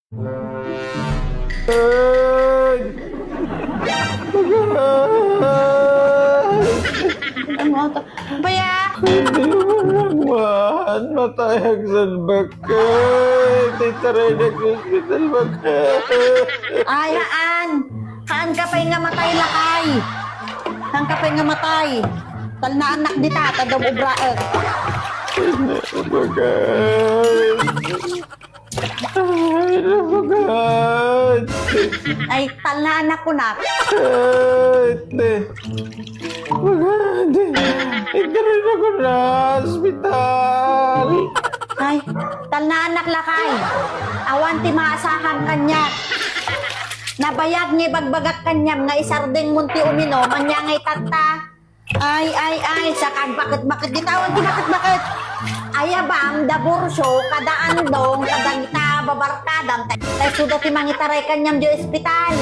Ano to? Baya! Wan, matayag sa bakay. Titaray na sa hospital bakay. Ay, haan! Haan ka pa'y nga matay lakay! Haan ka pa'y nga matay! Tal na anak dita, tadaw ubrae. Bakay. Ay, bakay. Ay, tal na anak ko na. Ay, te. Bakay. Itaray na ko na hospital. Ay, tal na anak lakay. Awan ti maasahan kanya. Nabayag ni bagbagat kanyam nga isardeng munti uminom, anya ngay tata. Ay, sakag bakit gitawan ti bakit. Aya bang dabursyo, kadaan dong, kadagita, babarkadang, tay suda ti mangitaray kanyam di ospital.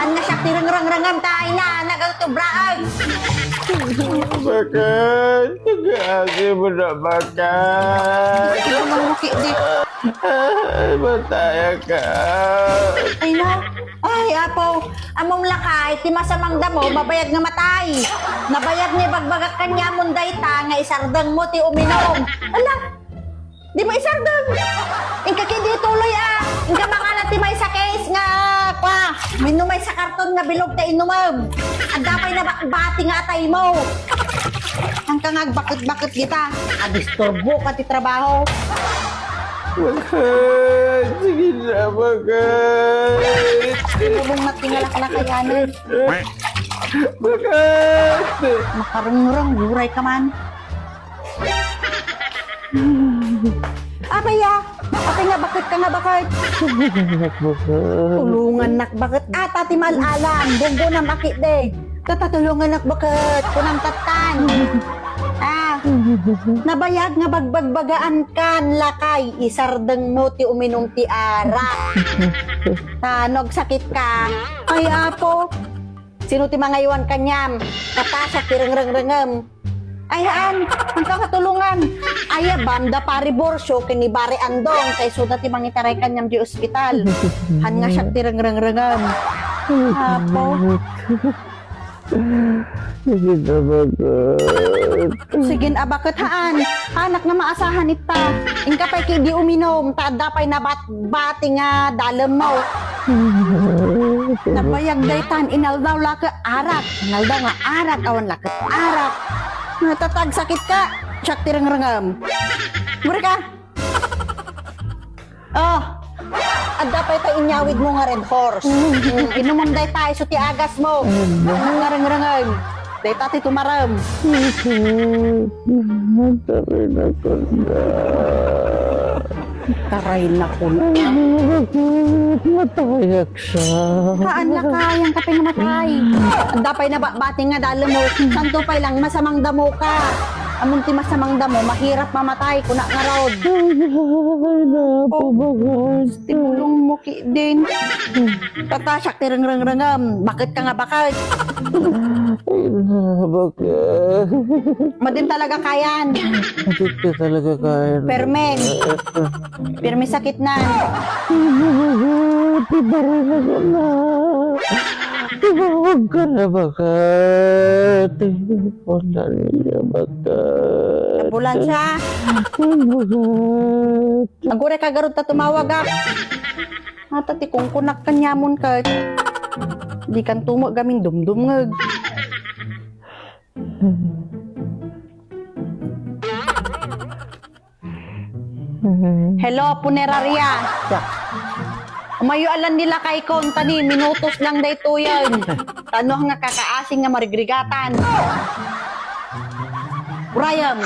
An nga siya tirang-rang-rangam tayo na, nagatubraag. Bakay. Nag-aasi mo na bakay. Ito mamuki di. Ay, mataya ka. Ay na, ay apo, among lakay, ti masamang damo, mabayag nga matay. Nabayag ni bagbagak kanya munday ta, nga isardang mo ti uminom. Ala, di ba isardang? Ingka kindi tuloy ingka mga ti may sa case nga, minumay sa karton nga bilog ta inumam. Ang dapay na bati nga atay mo. Ang kangag bakit kita, adisturbo ka ti trabaho. Bakay. Sige na, bakay. Tulong na tingalak na kayanin. Bakay. Makarungrang, guray ka man. Abaya, ate nga bakit ka nga bakit? Tulungan nak bakit? Tati malalan, bunggo na makit de. Tatulungan nak bakit? Kunang tatan. Nabayag nga bagbagbagaan kan lakay, isardeng mo ti uminom ti ara. Tanog sakit ka. Ay apo, sino ti mga iwan kanyam? Katasak ti rengreng-rengem. Ayaan, ang kakatulungan. Aya banda pari borsyo kini bare andong kay suda ti mangitaray kanyam di ospital. Han nga siya ti rengreng-rengem. Apo. Sige na, bakay. Sige na bakit haan? Anak na maasahan ita. Ingka pa'y kidi uminom, tada pa'y nabati nga dalem mo. Nabayag daytan, inaldaw laka arak. Inaldaw nga arak, awan laka arak. Natatag sakit ka, tsak tirang-rangam. Mura ka? Oh, adda pa'y ta inyawid mo nga red horse. Inumam day tayo so ti agas mo. Ngarang-rangam. Day tati tumaram. Taray na ko na. Taray na ko na. Matayak siya. Haan na kayang kapay nga matay. Adda pa'y nabati nga dalo mo. Santo pa'y lang masamang damo ka. Amon ti masamang damo, mahirap mamatay. Kuna nga raod. Ay na po, bakay. Tibulong mo ki din. Tatasyak tirang-rang-rangam. Bakit ka nga bakit? Ay na, bakay. Madin talaga kayan. Bakit ka talaga kaya? Permen. Perme sakit na. Tibaray na ka na. Tumawag ka na, bakay. Wala niya, bakay. Ambulansya. Bakay. Agure ka garod ta tumawag Ata ti kung kunak kanyamon ka. Di kan tumo gamin dumdum ngeg. Hello, puneraria. Umayo alan nila kay kon tani, minutos lang dayto yan. Tano nga kakaasing nga marigrigatan. Brian.